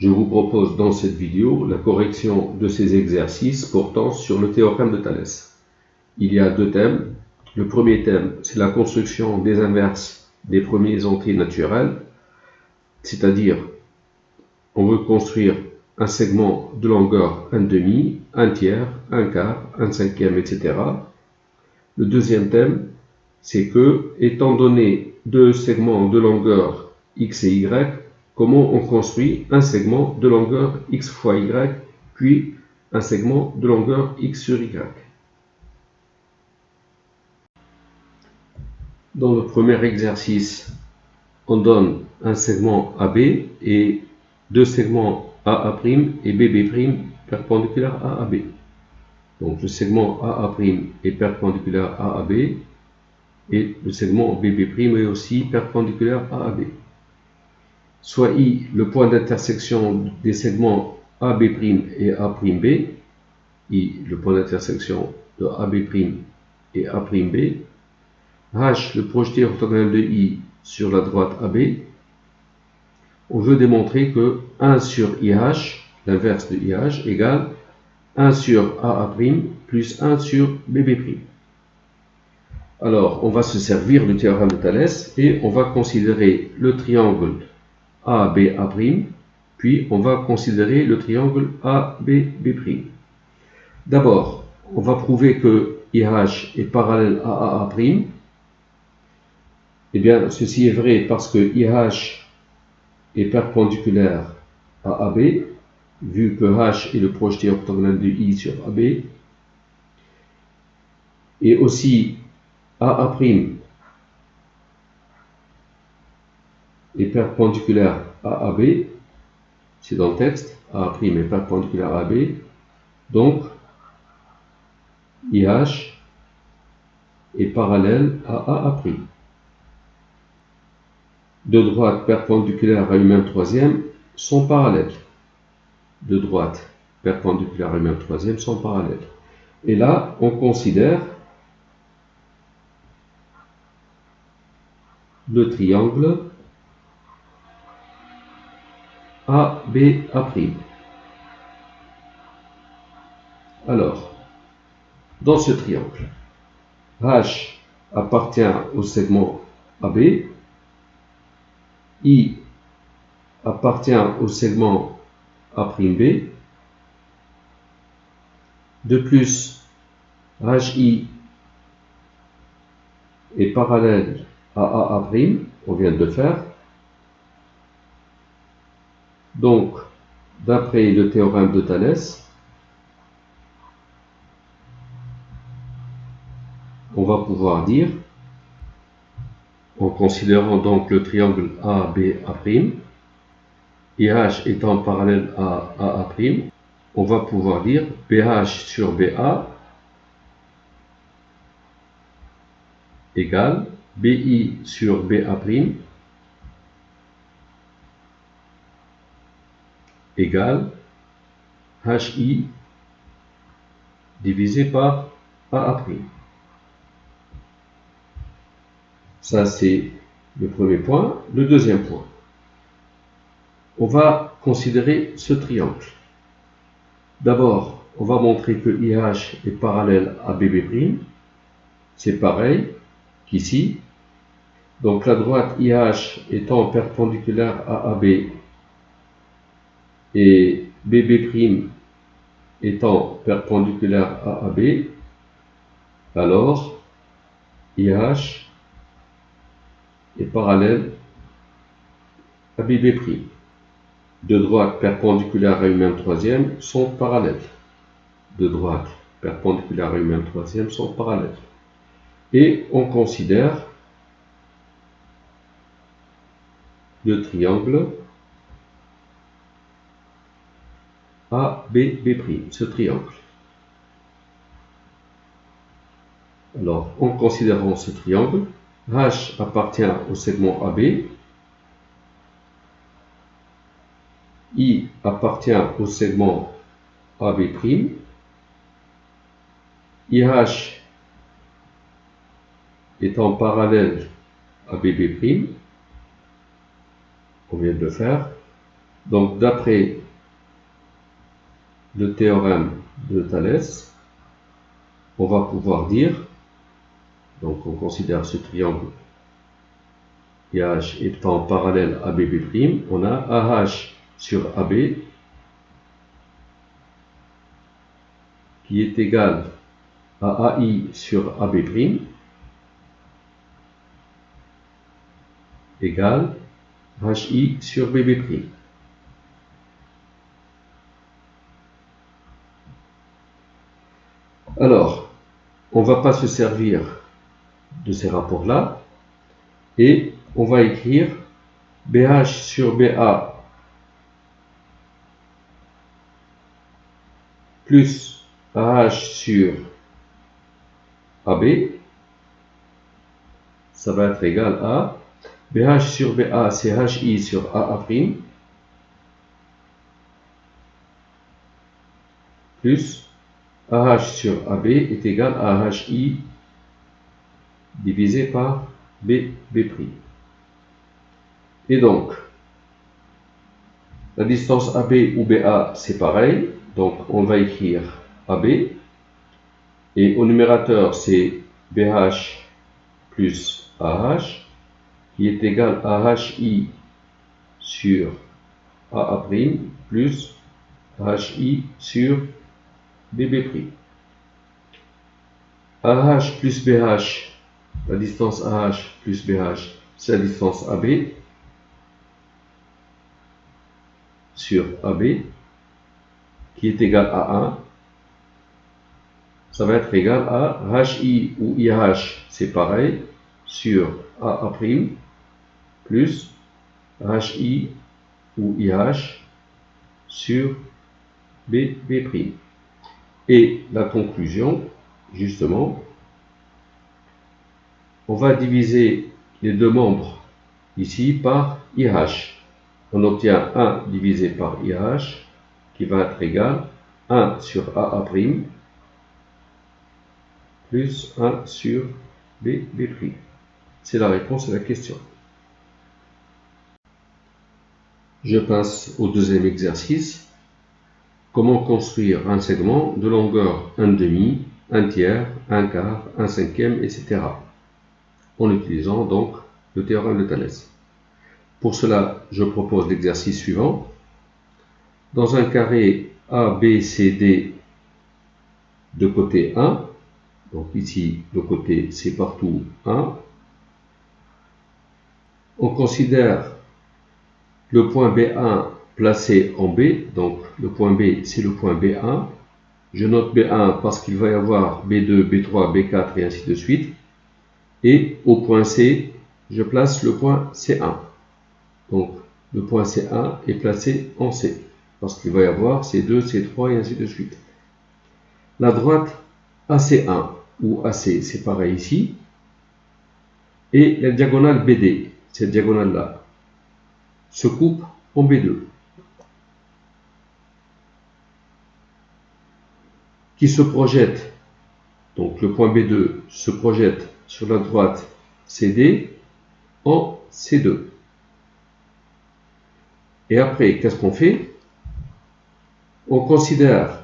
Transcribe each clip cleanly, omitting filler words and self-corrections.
Je vous propose dans cette vidéo la correction de ces exercices portant sur le théorème de Thalès. Il y a deux thèmes. Le premier thème, c'est la construction des inverses des premiers entiers naturels, c'est-à-dire on veut construire un segment de longueur 1/2, 1/3, 1/4, 1/5, etc. Le deuxième thème, c'est que, étant donné deux segments de longueur x et y, comment on construit un segment de longueur x fois y, puis un segment de longueur x sur y. Dans le premier exercice, on donne un segment AB et deux segments AA' et BB' perpendiculaires à AB. Donc le segment AA' est perpendiculaire à AB et le segment BB' est aussi perpendiculaire à AB. Soit I, le point d'intersection des segments AB' et A'B, I, le point d'intersection de AB' et A'B, H, le projeté orthogonal de I sur la droite AB. On veut démontrer que 1 sur IH, l'inverse de IH, égale 1 sur AA' plus 1 sur BB'. Alors, on va se servir du théorème de Thalès et on va considérer le triangle ABA', puis on va considérer le triangle ABB'. D'abord, on va prouver que IH est parallèle à AA'. Eh bien, ceci est vrai parce que IH est perpendiculaire à AB, vu que H est le projeté orthogonal de I sur AB, et aussi AA' est perpendiculaire à AB, c'est dans le texte, AA' est perpendiculaire à AB, donc IH est parallèle à AA'. Deux droites perpendiculaires à une même troisième sont parallèles. Deux droites perpendiculaires à une même troisième sont parallèles. Et là, on considère le triangle ABA'. Alors, dans ce triangle, H appartient au segment AB, I appartient au segment A'B. De plus, HI est parallèle à AA', on vient de le faire. Donc, d'après le théorème de Thalès, on va pouvoir dire, en considérant donc le triangle ABA', IH étant parallèle à AA', on va pouvoir dire BH sur BA égale BI sur BA' égale HI divisé par AA'. Ça, c'est le premier point. Le deuxième point, on va considérer ce triangle. D'abord, on va montrer que IH est parallèle à BB'. C'est pareil qu'ici. Donc la droite IH étant perpendiculaire à AB et BB' étant perpendiculaire à AB, alors IH est parallèle à BB'. Deux droites perpendiculaires à une même troisième sont parallèles. Deux droites perpendiculaires à une même troisième sont parallèles. Et on considère le triangle ABB', ce triangle. Alors, en considérant ce triangle, H appartient au segment AB, I appartient au segment AB', IH étant parallèle à BB', on vient de le faire, Donc, d'après le théorème de Thalès, on va pouvoir dire, donc on considère ce triangle IH étant parallèle à BB', on a AH sur AB qui est égal à AI sur AB' égale HI sur BB'. Alors, on ne va pas se servir de ces rapports-là et on va écrire BH sur BA plus AH sur AB, ça va être égal à BH sur BA, c'est HI sur AA', plus AH sur AB est égal à HI divisé par BB'. Et donc, la distance AB ou BA, c'est pareil. Donc, on va écrire AB. Et au numérateur, c'est BH plus AH, qui est égal à HI sur AA' plus HI sur BB'. AH plus BH, la distance AH plus BH, c'est la distance AB sur AB, qui est égal à 1. Ça va être égal à HI ou IH, c'est pareil, sur AA' plus HI ou IH sur BB'. Et la conclusion, justement, on va diviser les deux membres ici par IH. On obtient 1 divisé par IH qui va être égal à 1 sur AA' plus 1 sur BB'. C'est la réponse à la question. Je passe au deuxième exercice. Comment construire un segment de longueur 1/2, 1/3, 1/4, 1/5, etc. en utilisant donc le théorème de Thalès. Pour cela, je propose l'exercice suivant. Dans un carré ABCD de côté 1, donc ici le côté c'est partout 1, on considère le point B1 placé en B, donc le point B c'est le point B1. Je note B1 parce qu'il va y avoir B2, B3, B4 et ainsi de suite. Et au point C, je place le point C1. Donc le point C1 est placé en C, parce qu'il va y avoir C2, C3 et ainsi de suite. La droite AC1 ou AC, c'est pareil ici. Et la diagonale BD, cette diagonale-là, se coupe en B2. Qui se projette, donc le point B2 se projette sur la droite CD en C2. Et après, qu'est-ce qu'on fait? On considère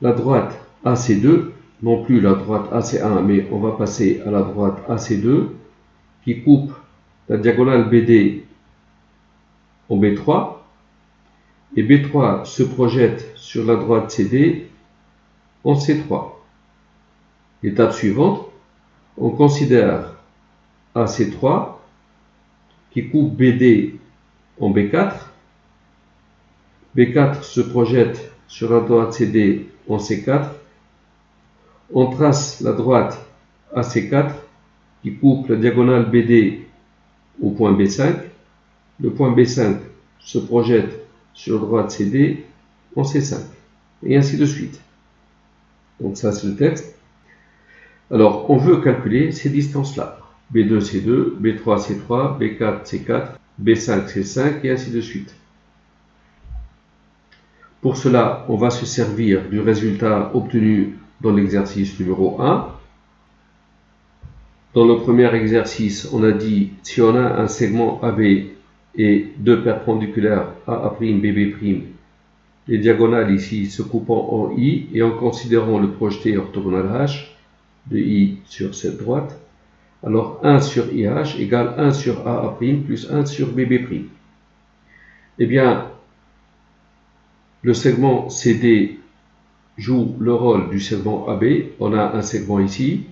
la droite AC2, non plus la droite AC1, mais on va passer à la droite AC2, qui coupe la diagonale BD en B3, et B3 se projette sur la droite CD en C3. L'étape suivante, on considère AC3, qui coupe BD en B4, B4 se projette sur la droite CD en C4, on trace la droite AC4 qui coupe la diagonale BD au point B5, le point B5 se projette sur la droite CD en C5, et ainsi de suite. Donc ça c'est le texte. Alors on veut calculer ces distances-là. B2 C2, B3 C3, B4 C4, B5 C5 et ainsi de suite. Pour cela, on va se servir du résultat obtenu dans l'exercice numéro 1. Dans le premier exercice, on a dit si on a un segment AB et deux perpendiculaires AA', BB', les diagonales ici se coupant en I et en considérant le projeté orthogonal H de I sur cette droite, alors 1 sur IH égale 1 sur AA' plus 1 sur BB'. Eh bien, le segment CD joue le rôle du segment AB. On a un segment ici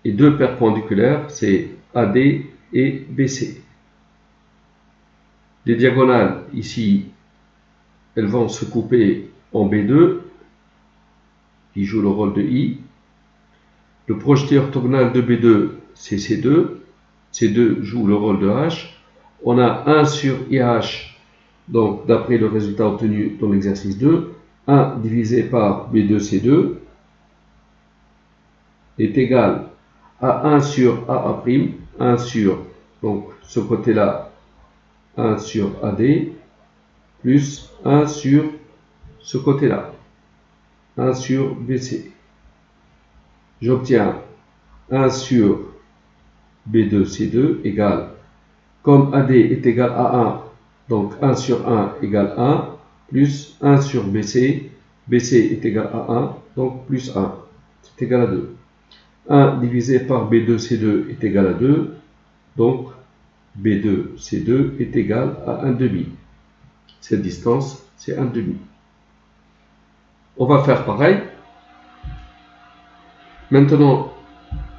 et deux perpendiculaires, c'est AD et BC. Les diagonales ici, elles vont se couper en B2 qui joue le rôle de I. Le projeté orthogonal de B2, c'est C2. C2 joue le rôle de H. On a 1 sur IH, donc d'après le résultat obtenu dans l'exercice 2, 1 divisé par B2C2 est égal à 1 sur AA', 1 sur, donc ce côté-là, 1 sur AD, plus 1 sur ce côté-là, 1 sur BC. J'obtiens 1 sur B2C2 égale, comme AD est égal à 1, donc 1 sur 1 égale 1, plus 1 sur BC, BC est égal à 1, donc plus 1, c'est égal à 2. 1 divisé par B2C2 est égal à 2, donc B2C2 est égal à 1 demi. Cette distance, c'est 1 demi. On va faire pareil. Maintenant,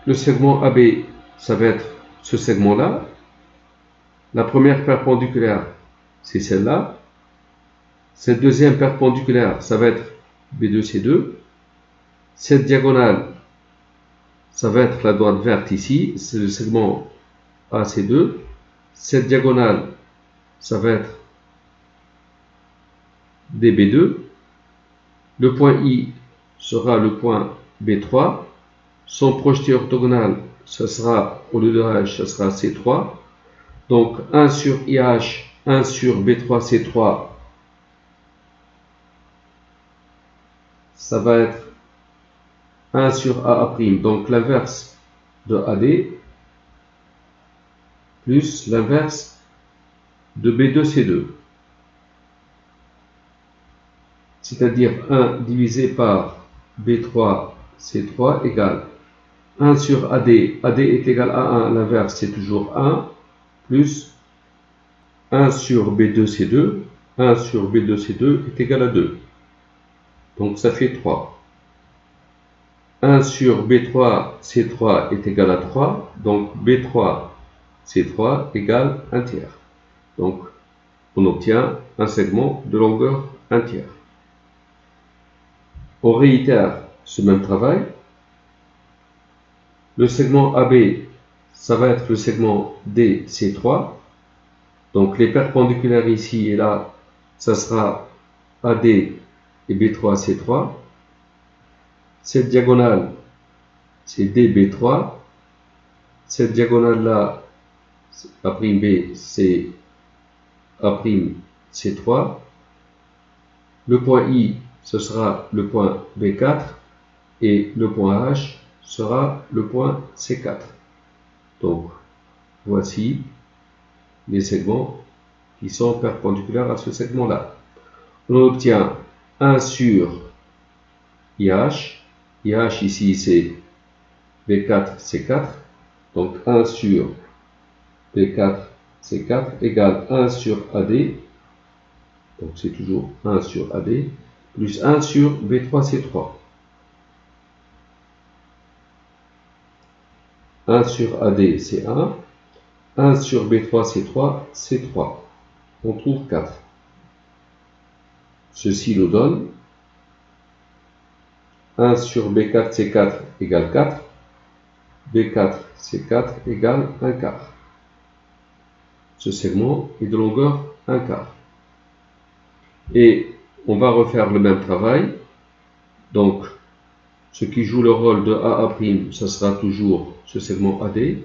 le segment AB, ça va être ce segment-là. La première perpendiculaire, c'est celle-là. Cette deuxième perpendiculaire, ça va être B2C2. Cette diagonale, ça va être la droite verte ici, c'est le segment AC2. Cette diagonale, ça va être DB2. Le point I sera le point B3. Son projeté orthogonal, ça sera, au lieu de H, ça sera C3. Donc 1 sur IH, 1 sur B3C3, ça va être 1 sur AA', donc l'inverse de AD, plus l'inverse de B2C2. C'est-à-dire 1 divisé par B3C3 égale 1 sur AD. AD est égal à 1, l'inverse c'est toujours 1, plus 1 sur B2C2. 1 sur B2C2 est égal à 2. Donc ça fait 3. 1 sur B3C3 est égal à 3. Donc B3C3 égale 1 tiers. Donc on obtient un segment de longueur 1 tiers. On réitère ce même travail. Le segment AB, ça va être le segment DC3. Donc les perpendiculaires ici et là, ça sera AD et B3C3. Cette diagonale, c'est DB3. Cette diagonale-là, A'B, c'est A'C3. Le point I, ce sera le point B4. Et le point H sera le point C4. Donc, voici les segments qui sont perpendiculaires à ce segment-là. On obtient 1 sur IH. IH ici, c'est B4, C4. Donc, 1 sur B4, C4 égale 1 sur AD. Donc, c'est toujours 1 sur AD, plus 1 sur B3, C3. 1 sur AD, c'est 1. 1 sur B3, C3, c'est 3. On trouve 4. Ceci nous donne 1 sur B4, C4 égale 4. B4, C4 égale 1 quart. Ce segment est de longueur 1 quart. Et on va refaire le même travail. Donc, ce qui joue le rôle de AA', ce sera toujours ce segment AD.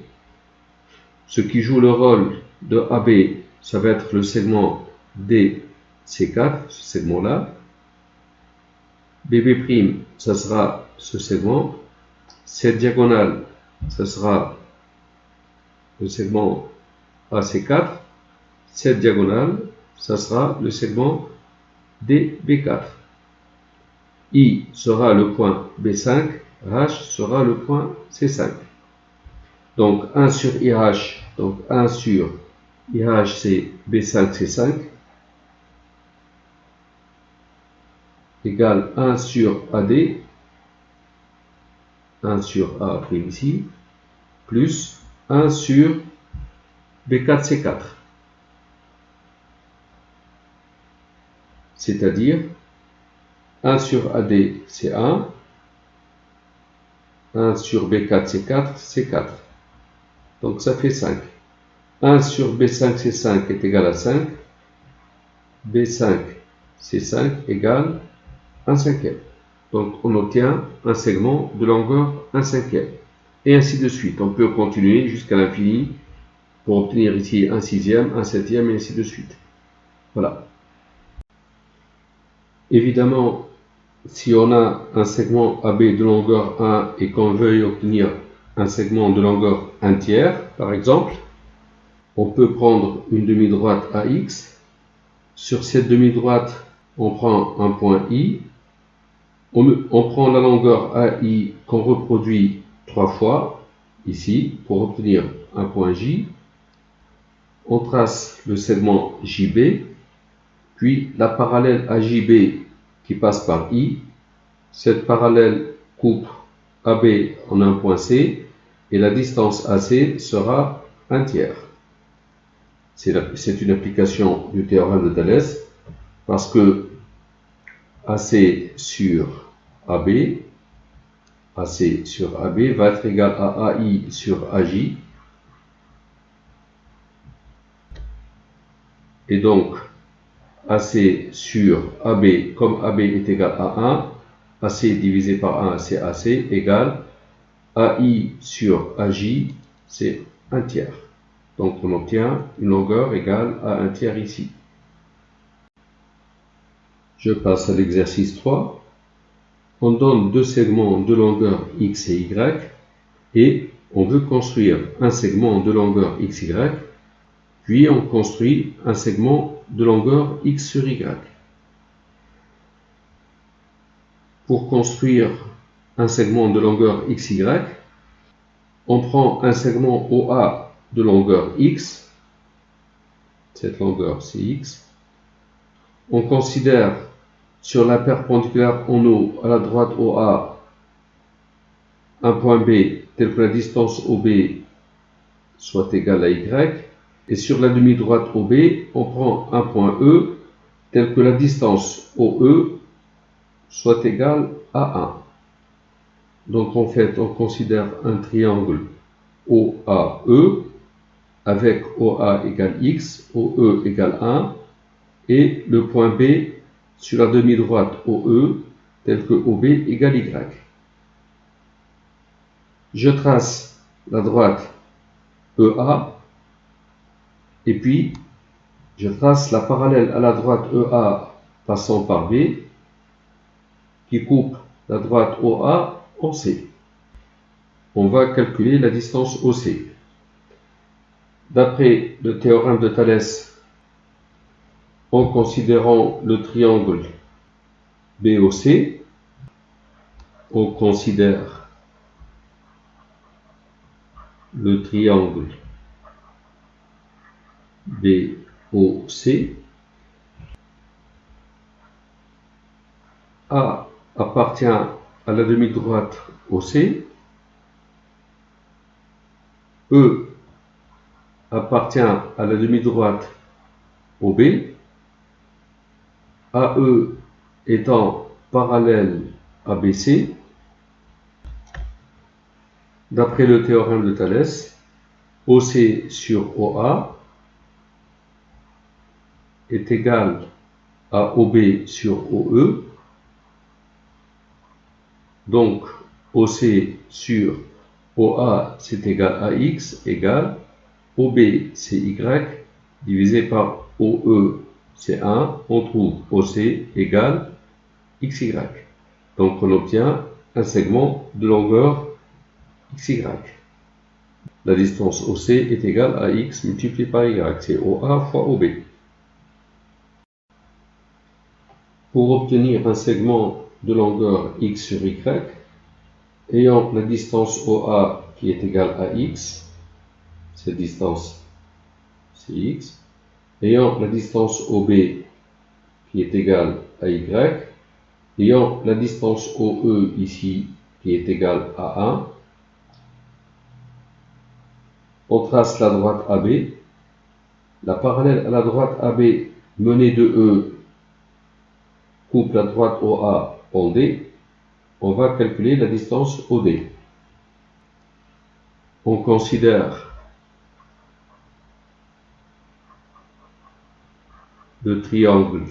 Ce qui joue le rôle de AB, ça va être le segment DC4, ce segment-là. BB', ça sera ce segment. Cette diagonale, ça sera le segment AC4. cette diagonale, ça sera le segment DB4. I sera le point B5, H sera le point C5. Donc 1 sur IH, donc 1 sur IH c'est B5, C5, égale 1 sur AD, 1 sur A ici, plus 1 sur B4, C4. C'est-à-dire 1 sur AD c'est 1, 1 sur B4 c'est 4, c'est 4. Donc ça fait 5. 1 sur B5 C5 est égal à 5. B5 C5 égale 1 cinquième. Donc on obtient un segment de longueur 1 cinquième. Et ainsi de suite. On peut continuer jusqu'à l'infini pour obtenir ici 1 sixième, 1 septième et ainsi de suite. Voilà. Évidemment, si on a un segment AB de longueur 1 et qu'on veuille obtenir un segment de longueur 1 tiers, par exemple, on peut prendre une demi-droite AX. Sur cette demi-droite, on prend un point I. On prend la longueur AI qu'on reproduit 3 fois, ici, pour obtenir un point J. On trace le segment JB, puis la parallèle à JB qui passe par I. Cette parallèle coupe AB en un point C et la distance AC sera 1 tiers. C'est une application du théorème de Thalès parce que AC sur AB va être égal à AI sur AJ. Et donc, AC sur AB, comme AB est égal à 1, AC divisé par 1, c'est AC, égale AI sur AJ, c'est 1 tiers. Donc, on obtient une longueur égale à 1 tiers ici. Je passe à l'exercice 3. On donne deux segments de longueur X et Y et on veut construire un segment de longueur XY, puis on construit un segment de longueur X sur Y. Pour construire un segment de longueur XY, on prend un segment OA de longueur X, cette longueur c'est X, on considère sur la perpendiculaire en haut à la droite OA un point B tel que la distance OB soit égale à Y, et sur la demi-droite OB, on prend un point E tel que la distance OE soit égale à 1. Donc en fait, on considère un triangle OAE avec OA égale X, OE égale 1, et le point B sur la demi-droite OE tel que OB égale Y. Je trace la droite EA, et puis je trace la parallèle à la droite EA passant par B, qui coupe la droite OA en C. On va calculer la distance OC. D'après le théorème de Thalès, en considérant le triangle BOC, on considère le triangle BOC. A appartient à la demi-droite OC. E appartient à la demi-droite OB. AE étant parallèle à BC. D'après le théorème de Thalès, OC sur OA est égal à OB sur OE. Donc, OC sur OA, c'est égal à X, égale OB, c'est Y, divisé par OE, c'est 1. On trouve OC égale XY. Donc, on obtient un segment de longueur XY. la distance OC est égale à x multiplié par y. C'est OA fois OB. Pour obtenir un segment de longueur x sur y, ayant la distance OA qui est égale à x, cette distance c'est x, ayant la distance OB qui est égale à y, ayant la distance OE ici qui est égale à 1, on trace la droite AB. La parallèle à la droite AB menée de E coupe la droite OA en D. On va calculer la distance OD. On considère le triangle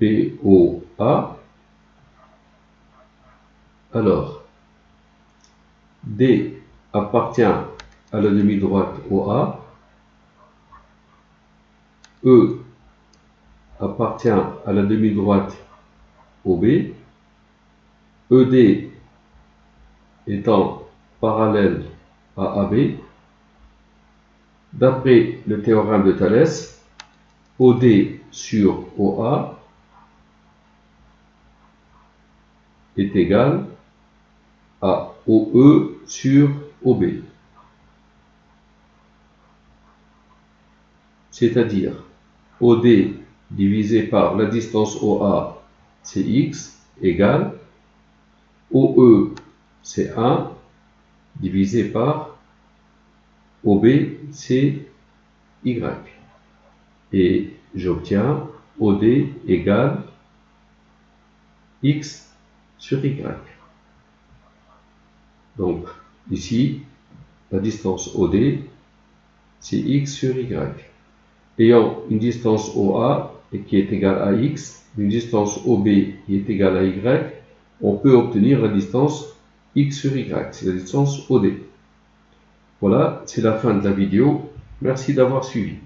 BOA. Alors, D appartient à la demi-droite OA, E appartient à la demi-droite OB, ED étant parallèle à AB. D'après le théorème de Thalès, OD sur OA est égal à OE sur OB. C'est-à-dire OD divisé par la distance OA, c'est x, égale OE, c'est 1, divisé par OB, c'est y. Et j'obtiens OD égale x sur y. Donc ici, la distance OD, c'est x sur y. Ayant une distance OA qui est égale à x, une distance OB qui est égale à y, on peut obtenir la distance x sur y, c'est la distance OD. Voilà, c'est la fin de la vidéo. Merci d'avoir suivi.